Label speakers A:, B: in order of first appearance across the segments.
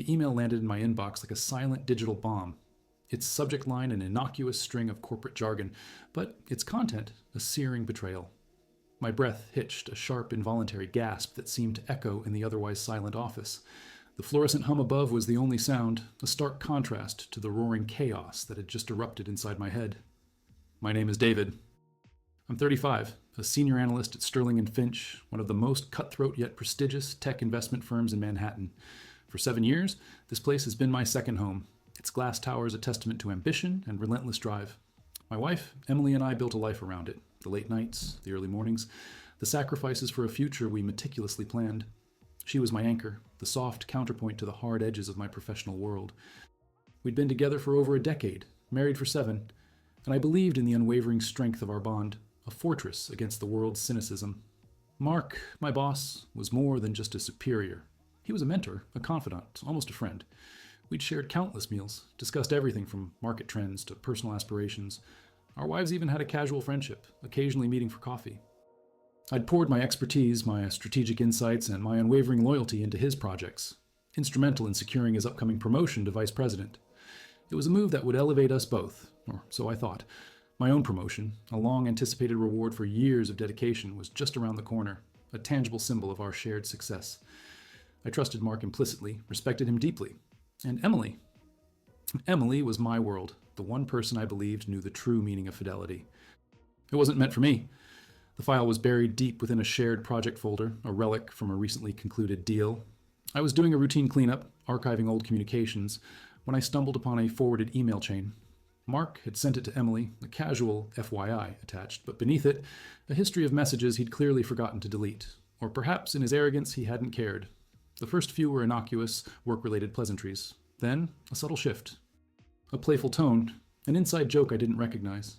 A: The email landed in my inbox like a silent digital bomb. Its subject line an innocuous string of corporate jargon, but its content a searing betrayal. My breath hitched a sharp, involuntary gasp that seemed to echo in the otherwise silent office. The fluorescent hum above was the only sound, a stark contrast to the roaring chaos that had just erupted inside my head. My name is David. I'm 35, a senior analyst at Sterling and Finch, one of the most cutthroat yet prestigious tech investment firms in Manhattan. For 7 years, this place has been my second home. Its glass tower is a testament to ambition and relentless drive. My wife, Emily, and I built a life around it. The late nights, the early mornings, the sacrifices for a future we meticulously planned. She was my anchor, the soft counterpoint to the hard edges of my professional world. We'd been together for over a decade, married for 7, and I believed in the unwavering strength of our bond, a fortress against the world's cynicism. Mark, my boss, was more than just a superior. He was a mentor, a confidant, almost a friend. We'd shared countless meals, discussed everything from market trends to personal aspirations. Our wives even had a casual friendship, occasionally meeting for coffee. I'd poured my expertise, my strategic insights, and my unwavering loyalty into his projects, instrumental in securing his upcoming promotion to vice president. It was a move that would elevate us both, or so I thought. My own promotion, a long-anticipated reward for years of dedication, was just around the corner, a tangible symbol of our shared success. I trusted Mark implicitly, respected him deeply. And Emily. Emily was my world, the one person I believed knew the true meaning of fidelity. It wasn't meant for me. The file was buried deep within a shared project folder, a relic from a recently concluded deal. I was doing a routine cleanup, archiving old communications, when I stumbled upon a forwarded email chain. Mark had sent it to Emily, a casual FYI attached, but beneath it, a history of messages he'd clearly forgotten to delete. Or perhaps in his arrogance he hadn't cared. The first few were innocuous, work-related pleasantries. Then, a subtle shift. A playful tone, an inside joke I didn't recognize.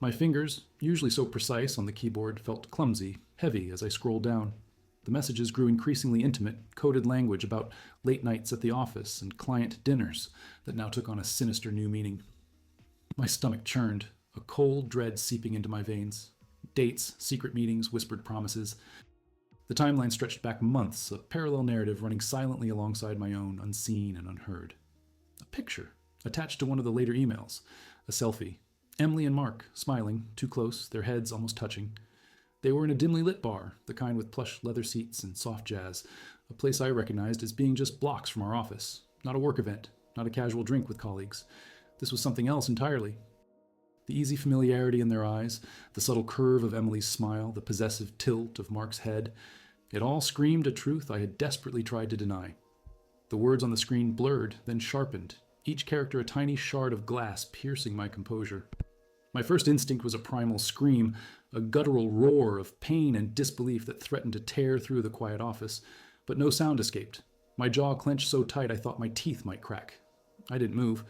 A: My fingers, usually so precise on the keyboard, felt clumsy, heavy as I scrolled down. The messages grew increasingly intimate, coded language about late nights at the office and client dinners that now took on a sinister new meaning. My stomach churned, a cold dread seeping into my veins. Dates, secret meetings, whispered promises. The timeline stretched back months, a parallel narrative running silently alongside my own, unseen and unheard. A picture, attached to one of the later emails. A selfie. Emily and Mark, smiling, too close, their heads almost touching. They were in a dimly lit bar, the kind with plush leather seats and soft jazz, a place I recognized as being just blocks from our office. Not a work event, not a casual drink with colleagues. This was something else entirely. The easy familiarity in their eyes, the subtle curve of Emily's smile, the possessive tilt of Mark's head, it all screamed a truth I had desperately tried to deny. The words on the screen blurred, then sharpened, each character a tiny shard of glass piercing my composure. My first instinct was a primal scream, a guttural roar of pain and disbelief that threatened to tear through the quiet office, but no sound escaped. My jaw clenched so tight I thought my teeth might crack. I didn't move.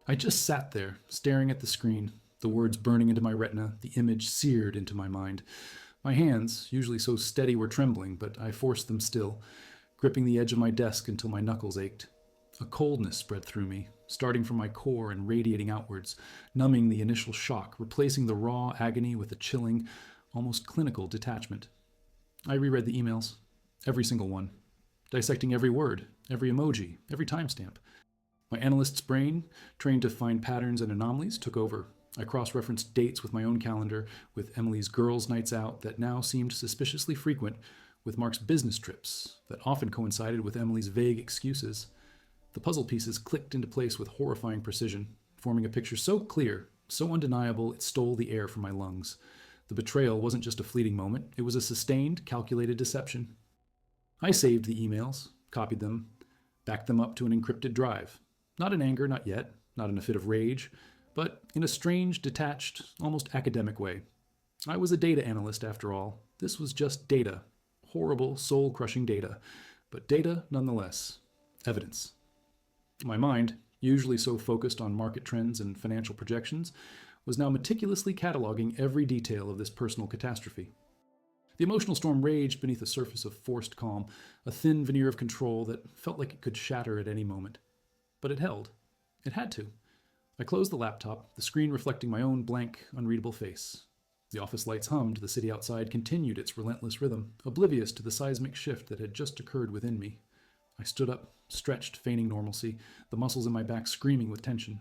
A: I just sat there, staring at the screen, the words burning into my retina, the image seared into my mind. My hands, usually so steady, were trembling, but I forced them still, gripping the edge of my desk until my knuckles ached. A coldness spread through me, starting from my core and radiating outwards, numbing the initial shock, replacing the raw agony with a chilling, almost clinical detachment. I reread the emails, every single one, dissecting every word, every emoji, every timestamp. My analyst's brain, trained to find patterns and anomalies, took over. I cross-referenced dates with my own calendar, with Emily's girls' nights out that now seemed suspiciously frequent, with Mark's business trips that often coincided with Emily's vague excuses. The puzzle pieces clicked into place with horrifying precision, forming a picture so clear, so undeniable it stole the air from my lungs. The betrayal wasn't just a fleeting moment, it was a sustained, calculated deception. I saved the emails, copied them, backed them up to an encrypted drive. Not in anger, not yet, not in a fit of rage, but in a strange, detached, almost academic way. I was a data analyst after all. This was just data. Horrible, soul-crushing data. But data nonetheless. Evidence. My mind, usually so focused on market trends and financial projections, was now meticulously cataloging every detail of this personal catastrophe. The emotional storm raged beneath a surface of forced calm, a thin veneer of control that felt like it could shatter at any moment. But it held. It had to. I closed the laptop, the screen reflecting my own blank, unreadable face. The office lights hummed, the city outside continued its relentless rhythm, oblivious to the seismic shift that had just occurred within me. I stood up, stretched, feigning normalcy, the muscles in my back screaming with tension.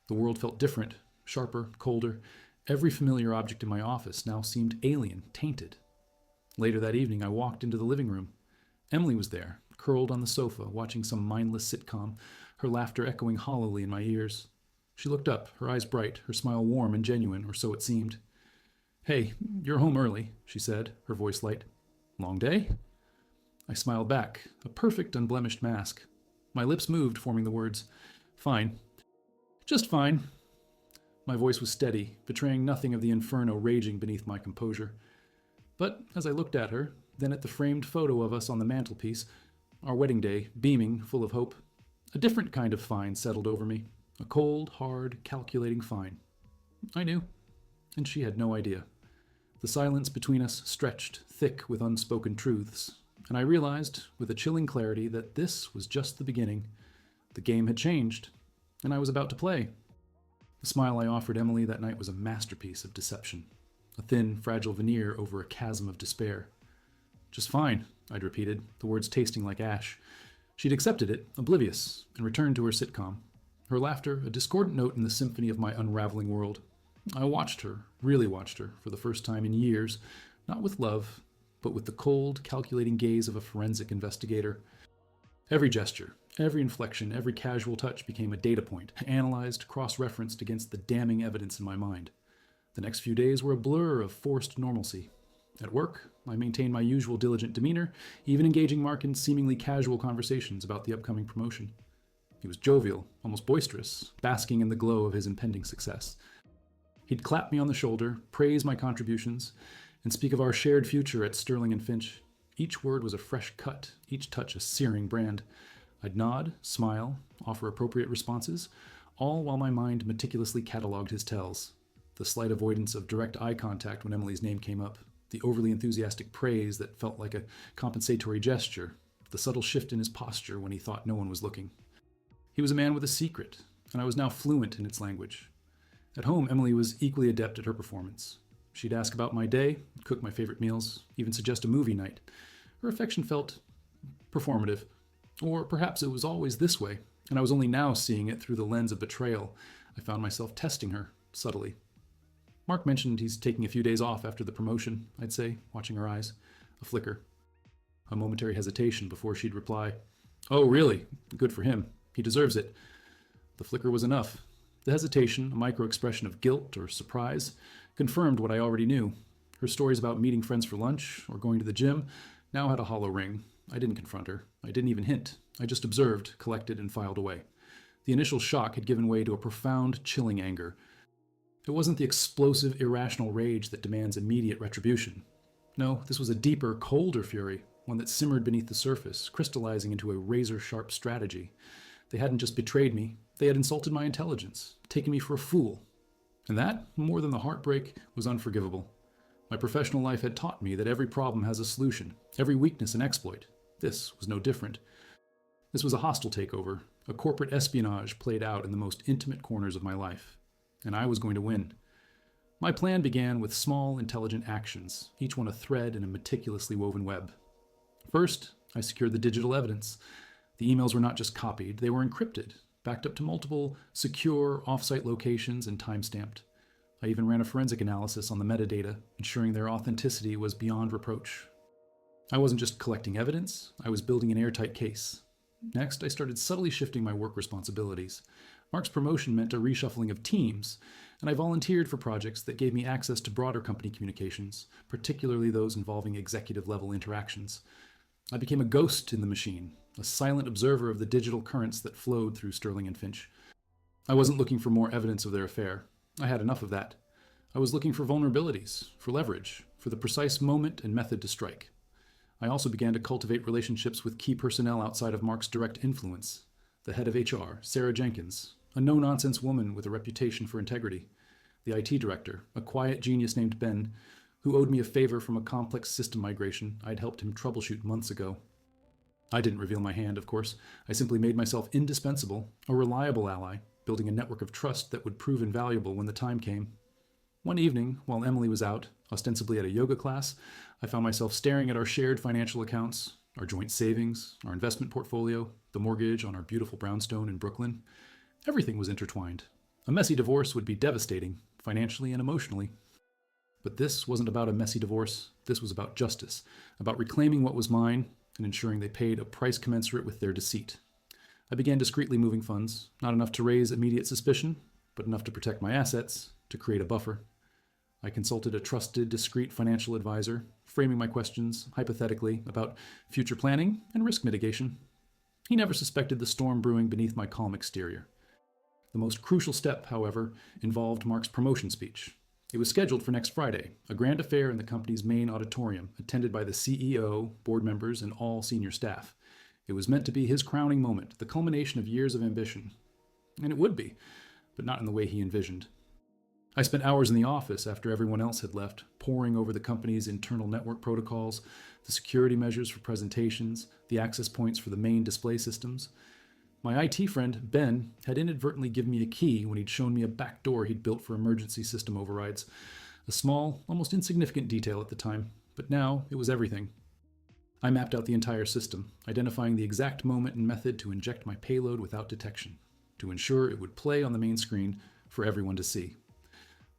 A: The world felt different, sharper, colder. Every familiar object in my office now seemed alien, tainted. Later that evening, I walked into the living room. Emily was there, curled on the sofa, watching some mindless sitcom, her laughter echoing hollowly in my ears. She looked up, her eyes bright, her smile warm and genuine, or so it seemed. "Hey, you're home early," she said, her voice light. "Long day?" I smiled back, a perfect, unblemished mask. My lips moved, forming the words, "Fine. Just fine." My voice was steady, betraying nothing of the inferno raging beneath my composure. But as I looked at her, then at the framed photo of us on the mantelpiece, our wedding day, beaming, full of hope, a different kind of fine settled over me. A cold, hard, calculating fine. I knew, and she had no idea. The silence between us stretched, thick with unspoken truths, and I realized, with a chilling clarity, that this was just the beginning. The game had changed, and I was about to play. The smile I offered Emily that night was a masterpiece of deception, a thin, fragile veneer over a chasm of despair. "Just fine," I'd repeated, the words tasting like ash. She'd accepted it, oblivious, and returned to her sitcom. Her laughter, a discordant note in the symphony of my unraveling world. I watched her, really watched her, for the first time in years, not with love, but with the cold, calculating gaze of a forensic investigator. Every gesture, every inflection, every casual touch became a data point, analyzed, cross-referenced against the damning evidence in my mind. The next few days were a blur of forced normalcy. At work, I maintained my usual diligent demeanor, even engaging Mark in seemingly casual conversations about the upcoming promotion. He was jovial, almost boisterous, basking in the glow of his impending success. He'd clap me on the shoulder, praise my contributions, and speak of our shared future at Sterling and Finch. Each word was a fresh cut, each touch a searing brand. I'd nod, smile, offer appropriate responses, all while my mind meticulously catalogued his tells. The slight avoidance of direct eye contact when Emily's name came up, the overly enthusiastic praise that felt like a compensatory gesture, the subtle shift in his posture when he thought no one was looking. He was a man with a secret, and I was now fluent in its language. At home, Emily was equally adept at her performance. She'd ask about my day, cook my favorite meals, even suggest a movie night. Her affection felt performative. Or perhaps it was always this way, and I was only now seeing it through the lens of betrayal. I found myself testing her, subtly. "Mark mentioned he's taking a few days off after the promotion," I'd say, watching her eyes. A flicker. A momentary hesitation before she'd reply, "Oh, really? Good for him. He deserves it." The flicker was enough. The hesitation, a micro-expression of guilt or surprise, confirmed what I already knew. Her stories about meeting friends for lunch or going to the gym now had a hollow ring. I didn't confront her. I didn't even hint. I just observed, collected, and filed away. The initial shock had given way to a profound, chilling anger. It wasn't the explosive, irrational rage that demands immediate retribution. No, this was a deeper, colder fury, one that simmered beneath the surface, crystallizing into a razor-sharp strategy. They hadn't just betrayed me, they had insulted my intelligence, taken me for a fool. And that, more than the heartbreak, was unforgivable. My professional life had taught me that every problem has a solution, every weakness an exploit. This was no different. This was a hostile takeover, a corporate espionage played out in the most intimate corners of my life. And I was going to win. My plan began with small, intelligent actions, each one a thread in a meticulously woven web. First, I secured the digital evidence. The emails were not just copied, they were encrypted, backed up to multiple secure off-site locations and time-stamped. I even ran a forensic analysis on the metadata, ensuring their authenticity was beyond reproach. I wasn't just collecting evidence, I was building an airtight case. Next, I started subtly shifting my work responsibilities. Mark's promotion meant a reshuffling of teams, and I volunteered for projects that gave me access to broader company communications, particularly those involving executive-level interactions. I became a ghost in the machine, a silent observer of the digital currents that flowed through Sterling and Finch. I wasn't looking for more evidence of their affair. I had enough of that. I was looking for vulnerabilities, for leverage, for the precise moment and method to strike. I also began to cultivate relationships with key personnel outside of Mark's direct influence. The head of HR, Sarah Jenkins, a no-nonsense woman with a reputation for integrity. The IT director, a quiet genius named Ben, who owed me a favor from a complex system migration I'd helped him troubleshoot months ago. I didn't reveal my hand, of course. I simply made myself indispensable, a reliable ally, building a network of trust that would prove invaluable when the time came. One evening, while Emily was out, ostensibly at a yoga class, I found myself staring at our shared financial accounts, Our joint savings, our investment portfolio, the mortgage on our beautiful brownstone in Brooklyn. Everything was intertwined. A messy divorce would be devastating, financially and emotionally. But this wasn't about a messy divorce. This was about justice, about reclaiming what was mine and ensuring they paid a price commensurate with their deceit. I began discreetly moving funds, not enough to raise immediate suspicion, but enough to protect my assets, to create a buffer. I consulted a trusted, discreet financial advisor, framing my questions hypothetically about future planning and risk mitigation. He never suspected the storm brewing beneath my calm exterior. The most crucial step, however, involved Mark's promotion speech. It was scheduled for next Friday, a grand affair in the company's main auditorium, attended by the CEO, board members, and all senior staff. It was meant to be his crowning moment, the culmination of years of ambition. And it would be, but not in the way he envisioned. I spent hours in the office after everyone else had left, poring over the company's internal network protocols, the security measures for presentations, the access points for the main display systems. My IT friend, Ben, had inadvertently given me a key when he'd shown me a back door he'd built for emergency system overrides. A small, almost insignificant detail at the time, but now it was everything. I mapped out the entire system, identifying the exact moment and method to inject my payload without detection, to ensure it would play on the main screen for everyone to see.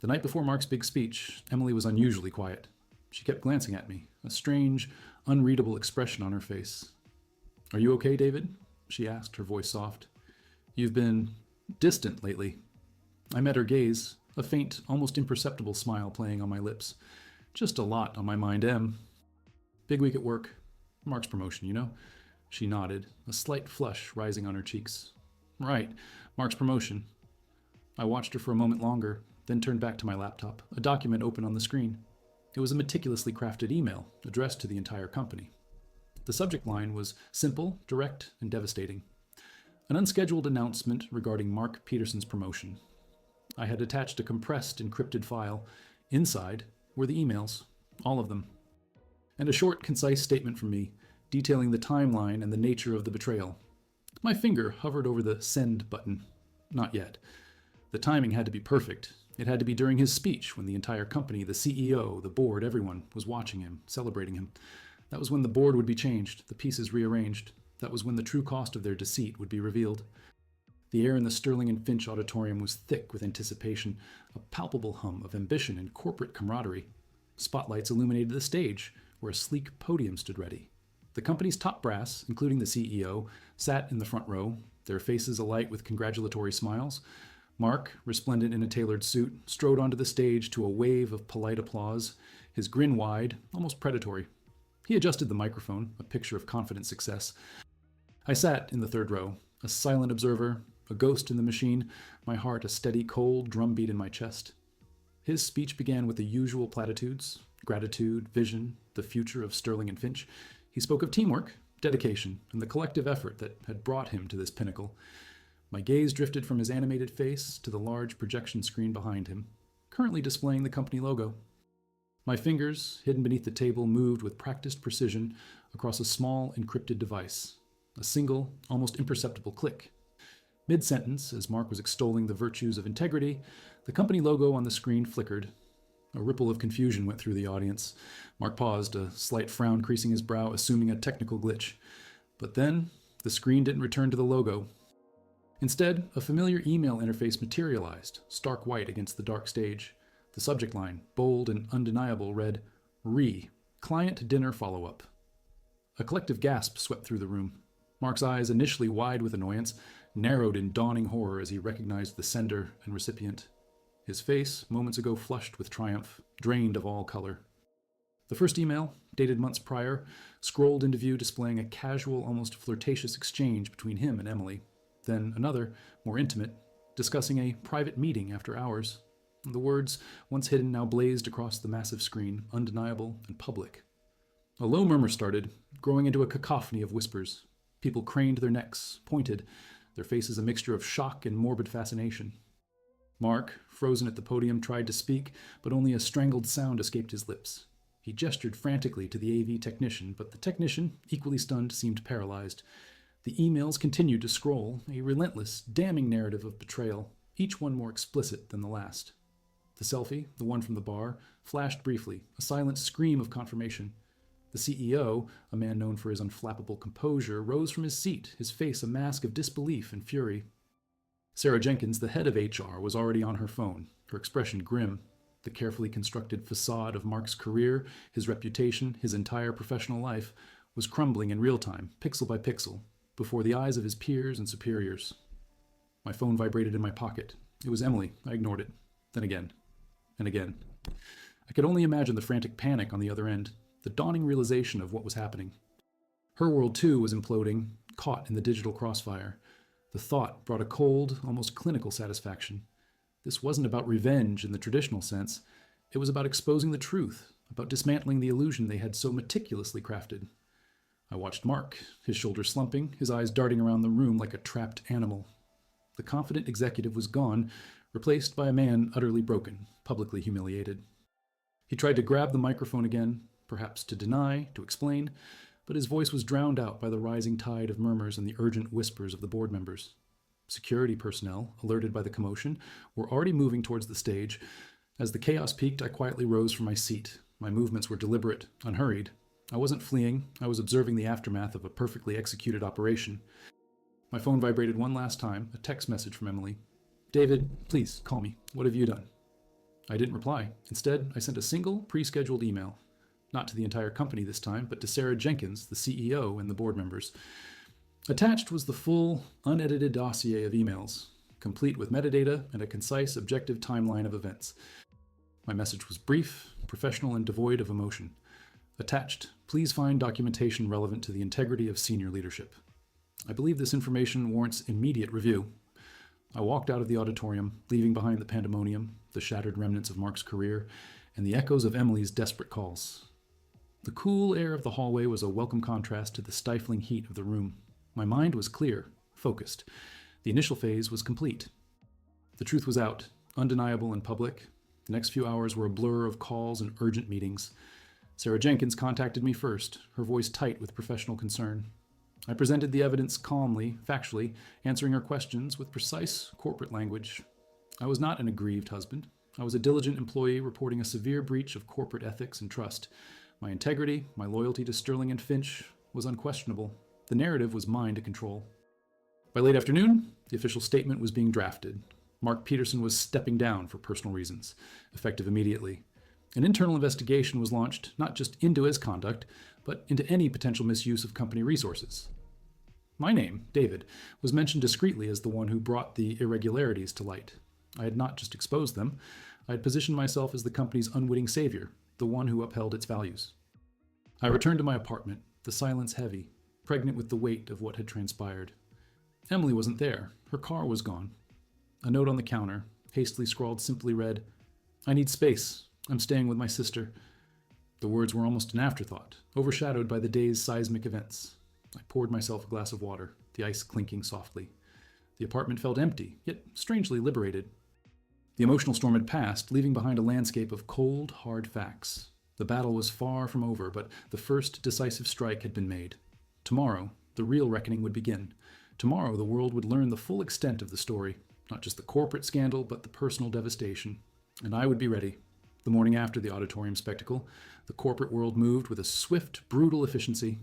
A: The night before Mark's big speech, Emily was unusually quiet. She kept glancing at me, a strange, unreadable expression on her face. "Are you okay, David?" she asked, her voice soft. "You've been distant lately." I met her gaze, a faint, almost imperceptible smile playing on my lips. "Just a lot on my mind, Em." "Big week at work. Mark's promotion, you know?" She nodded, a slight flush rising on her cheeks. "Right, Mark's promotion." I watched her for a moment longer, then turned back to my laptop, a document open on the screen. It was a meticulously crafted email, addressed to the entire company. The subject line was simple, direct, and devastating. An unscheduled announcement regarding Mark Peterson's promotion. I had attached a compressed, encrypted file. Inside were the emails, all of them. And a short, concise statement from me, detailing the timeline and the nature of the betrayal. My finger hovered over the send button. Not yet. The timing had to be perfect. It had to be during his speech, when the entire company, the CEO, the board, everyone was watching him, celebrating him. That was when the board would be changed, the pieces rearranged. That was when the true cost of their deceit would be revealed. The air in the Sterling and Finch auditorium was thick with anticipation, a palpable hum of ambition and corporate camaraderie. Spotlights illuminated the stage, where a sleek podium stood ready. The company's top brass, including the CEO, sat in the front row, their faces alight with congratulatory smiles. Mark, resplendent in a tailored suit, strode onto the stage to a wave of polite applause, his grin wide, almost predatory. He adjusted the microphone, a picture of confident success. I sat in the third row, a silent observer, a ghost in the machine, my heart a steady, cold drumbeat in my chest. His speech began with the usual platitudes: gratitude, vision, the future of Sterling and Finch. He spoke of teamwork, dedication, and the collective effort that had brought him to this pinnacle. My gaze drifted from his animated face to the large projection screen behind him, currently displaying the company logo. My fingers, hidden beneath the table, moved with practiced precision across a small, encrypted device. A single, almost imperceptible click. Mid-sentence, as Mark was extolling the virtues of integrity, the company logo on the screen flickered. A ripple of confusion went through the audience. Mark paused, a slight frown creasing his brow, assuming a technical glitch. But then, the screen didn't return to the logo. Instead, a familiar email interface materialized, stark white against the dark stage. The subject line, bold and undeniable, read, Client Dinner Follow-Up. A collective gasp swept through the room. Mark's eyes, initially wide with annoyance, narrowed in dawning horror as he recognized the sender and recipient. His face, moments ago flushed with triumph, drained of all color. The first email, dated months prior, scrolled into view displaying a casual, almost flirtatious exchange between him and Emily. Then another, more intimate, discussing a private meeting after hours. The words, once hidden, now blazed across the massive screen, undeniable and public. A low murmur started, growing into a cacophony of whispers. People craned their necks, pointed, their faces a mixture of shock and morbid fascination. Mark, frozen at the podium, tried to speak, but only a strangled sound escaped his lips. He gestured frantically to the AV technician, but the technician, equally stunned, seemed paralyzed. The emails continued to scroll, a relentless, damning narrative of betrayal, each one more explicit than the last. The selfie, the one from the bar, flashed briefly, a silent scream of confirmation. The CEO, a man known for his unflappable composure, rose from his seat, his face a mask of disbelief and fury. Sarah Jenkins, the head of HR, was already on her phone, her expression grim. The carefully constructed facade of Mark's career, his reputation, his entire professional life, was crumbling in real time, pixel by pixel, before the eyes of his peers and superiors. My phone vibrated in my pocket. It was Emily. I ignored it. Then again. And again. I could only imagine the frantic panic on the other end, the dawning realization of what was happening. Her world, too, was imploding, caught in the digital crossfire. The thought brought a cold, almost clinical satisfaction. This wasn't about revenge in the traditional sense. It was about exposing the truth, about dismantling the illusion they had so meticulously crafted. I watched Mark, his shoulders slumping, his eyes darting around the room like a trapped animal. The confident executive was gone, replaced by a man utterly broken, publicly humiliated. He tried to grab the microphone again, perhaps to deny, to explain, but his voice was drowned out by the rising tide of murmurs and the urgent whispers of the board members. Security personnel, alerted by the commotion, were already moving towards the stage. As the chaos peaked, I quietly rose from my seat. My movements were deliberate, unhurried. I wasn't fleeing. I was observing the aftermath of a perfectly executed operation. My phone vibrated one last time, a text message from Emily. "David, please, call me. What have you done?" I didn't reply. Instead, I sent a single, pre-scheduled email. Not to the entire company this time, but to Sarah Jenkins, the CEO, and the board members. Attached was the full, unedited dossier of emails, complete with metadata and a concise, objective timeline of events. My message was brief, professional, and devoid of emotion. Attached, please find documentation relevant to the integrity of senior leadership. I believe this information warrants immediate review. I walked out of the auditorium, leaving behind the pandemonium, the shattered remnants of Mark's career, and the echoes of Emily's desperate calls. The cool air of the hallway was a welcome contrast to the stifling heat of the room. My mind was clear, focused. The initial phase was complete. The truth was out, undeniable and public. The next few hours were a blur of calls and urgent meetings. Sarah Jenkins contacted me first, her voice tight with professional concern. I presented the evidence calmly, factually, answering her questions with precise corporate language. I was not an aggrieved husband. I was a diligent employee reporting a severe breach of corporate ethics and trust. My integrity, my loyalty to Sterling and Finch was unquestionable. The narrative was mine to control. By late afternoon, the official statement was being drafted. Mark Peterson was stepping down for personal reasons, effective immediately. An internal investigation was launched, not just into his conduct, but into any potential misuse of company resources. My name, David, was mentioned discreetly as the one who brought the irregularities to light. I had not just exposed them, I had positioned myself as the company's unwitting savior, the one who upheld its values. I returned to my apartment, the silence heavy, pregnant with the weight of what had transpired. Emily wasn't there. Her car was gone. A note on the counter, hastily scrawled, simply read, "I need space. I'm staying with my sister." The words were almost an afterthought, overshadowed by the day's seismic events. I poured myself a glass of water, the ice clinking softly. The apartment felt empty, yet strangely liberated. The emotional storm had passed, leaving behind a landscape of cold, hard facts. The battle was far from over, but the first decisive strike had been made. Tomorrow, the real reckoning would begin. Tomorrow, the world would learn the full extent of the story, not just the corporate scandal, but the personal devastation. And I would be ready. The morning after the auditorium spectacle, the corporate world moved with a swift, brutal efficiency.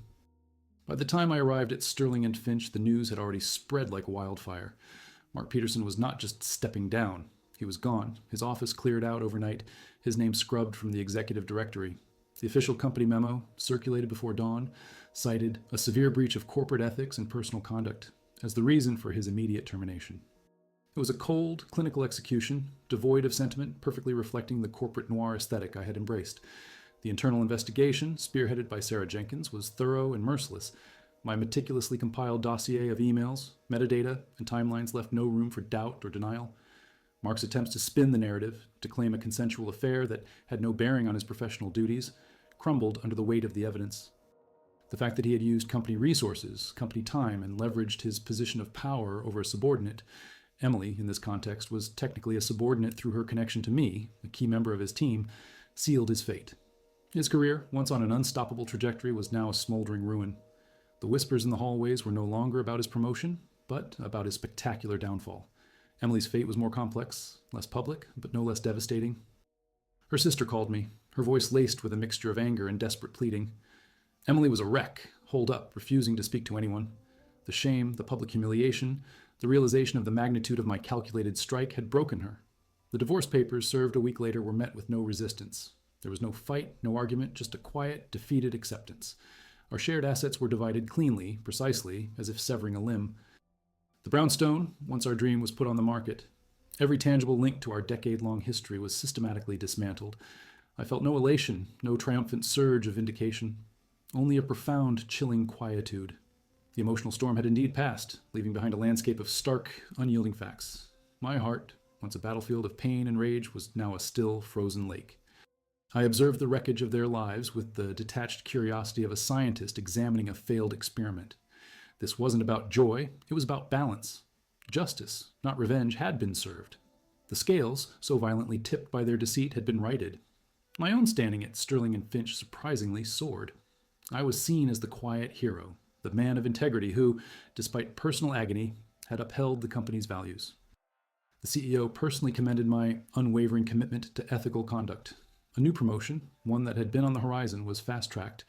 A: By the time I arrived at Sterling and Finch, the news had already spread like wildfire. Mark Peterson was not just stepping down. He was gone, his office cleared out overnight, his name scrubbed from the executive directory. The official company memo, circulated before dawn, cited a severe breach of corporate ethics and personal conduct as the reason for his immediate termination. It was a cold, clinical execution, devoid of sentiment, perfectly reflecting the corporate noir aesthetic I had embraced. The internal investigation, spearheaded by Sarah Jenkins, was thorough and merciless. My meticulously compiled dossier of emails, metadata, and timelines left no room for doubt or denial. Mark's attempts to spin the narrative, to claim a consensual affair that had no bearing on his professional duties, crumbled under the weight of the evidence. The fact that he had used company resources, company time, and leveraged his position of power over a subordinate, Emily, in this context, was technically a subordinate through her connection to me, a key member of his team, sealed his fate. His career, once on an unstoppable trajectory, was now a smoldering ruin. The whispers in the hallways were no longer about his promotion, but about his spectacular downfall. Emily's fate was more complex, less public, but no less devastating. Her sister called me, her voice laced with a mixture of anger and desperate pleading. Emily was a wreck, holed up, refusing to speak to anyone. The shame, the public humiliation, the realization of the magnitude of my calculated strike had broken her. The divorce papers served a week later were met with no resistance. There was no fight, no argument, just a quiet, defeated acceptance. Our shared assets were divided cleanly, precisely, as if severing a limb. The brownstone, once our dream, was put on the market. Every tangible link to our decade-long history was systematically dismantled. I felt no elation, no triumphant surge of vindication, only a profound, chilling quietude. The emotional storm had indeed passed, leaving behind a landscape of stark, unyielding facts. My heart, once a battlefield of pain and rage, was now a still, frozen lake. I observed the wreckage of their lives with the detached curiosity of a scientist examining a failed experiment. This wasn't about joy, it was about balance. Justice, not revenge, had been served. The scales, so violently tipped by their deceit, had been righted. My own standing at Sterling and Finch surprisingly soared. I was seen as the quiet hero, the man of integrity who, despite personal agony, had upheld the company's values. The CEO personally commended my unwavering commitment to ethical conduct. A new promotion, one that had been on the horizon, was fast-tracked.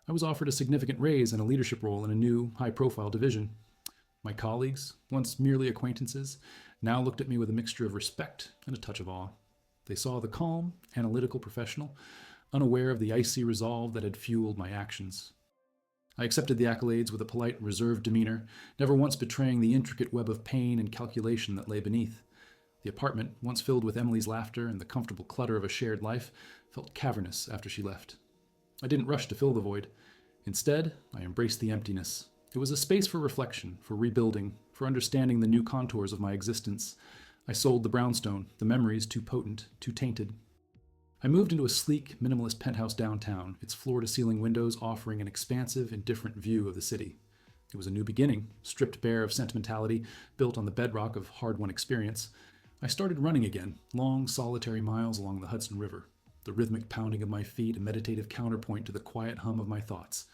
A: I was offered a significant raise and a leadership role in a new, high-profile division. My colleagues, once merely acquaintances, now looked at me with a mixture of respect and a touch of awe. They saw the calm, analytical professional, unaware of the icy resolve that had fueled my actions. I accepted the accolades with a polite, reserved demeanor, never once betraying the intricate web of pain and calculation that lay beneath. The apartment, once filled with Emily's laughter and the comfortable clutter of a shared life, felt cavernous after she left. I didn't rush to fill the void. Instead, I embraced the emptiness. It was a space for reflection, for rebuilding, for understanding the new contours of my existence. I sold the brownstone, the memories too potent, too tainted. I moved into a sleek, minimalist penthouse downtown, its floor-to-ceiling windows offering an expansive, indifferent view of the city. It was a new beginning, stripped bare of sentimentality, built on the bedrock of hard-won experience. I started running again, long, solitary miles along the Hudson River, the rhythmic pounding of my feet a meditative counterpoint to the quiet hum of my thoughts.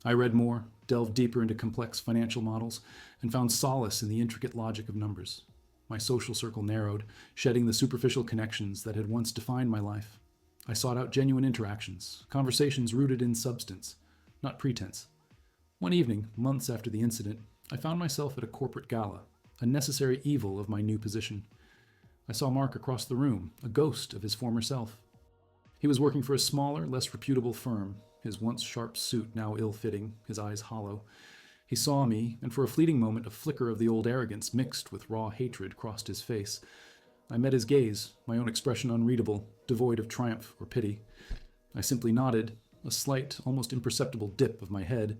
A: I read more, delved deeper into complex financial models, and found solace in the intricate logic of numbers. My social circle narrowed, shedding the superficial connections that had once defined my life. I sought out genuine interactions, conversations rooted in substance, not pretense. One evening, months after the incident, I found myself at a corporate gala, a necessary evil of my new position. I saw Mark across the room, a ghost of his former self. He was working for a smaller, less reputable firm, his once sharp suit now ill-fitting, his eyes hollow. He saw me, and for a fleeting moment a flicker of the old arrogance mixed with raw hatred crossed his face. I met his gaze, my own expression unreadable, devoid of triumph or pity. I simply nodded, a slight, almost imperceptible dip of my head,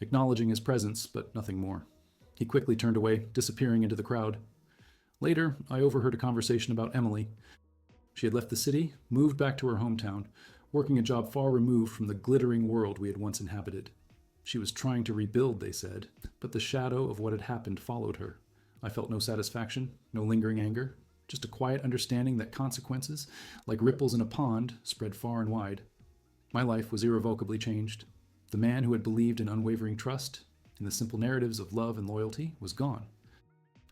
A: acknowledging his presence, but nothing more. He quickly turned away, disappearing into the crowd. Later, I overheard a conversation about Emily. She had left the city, moved back to her hometown, working a job far removed from the glittering world we had once inhabited. She was trying to rebuild, they said, but the shadow of what had happened followed her. I felt no satisfaction, no lingering anger, just a quiet understanding that consequences, like ripples in a pond, spread far and wide. My life was irrevocably changed. The man who had believed in unwavering trust, in the simple narratives of love and loyalty, was gone.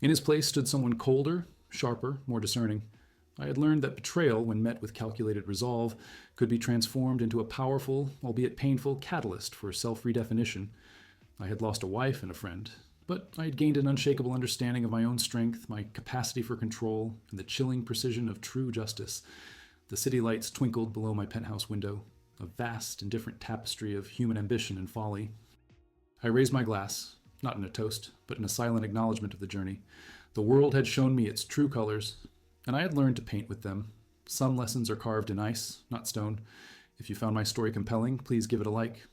A: In his place stood someone colder, sharper, more discerning. I had learned that betrayal, when met with calculated resolve, could be transformed into a powerful, albeit painful, catalyst for self-redefinition. I had lost a wife and a friend, but I had gained an unshakable understanding of my own strength, my capacity for control, and the chilling precision of true justice. The city lights twinkled below my penthouse window, a vast and different tapestry of human ambition and folly. I raised my glass, not in a toast, but in a silent acknowledgement of the journey. The world had shown me its true colors, and I had learned to paint with them. Some lessons are carved in ice, not stone. If you found my story compelling, please give it a like.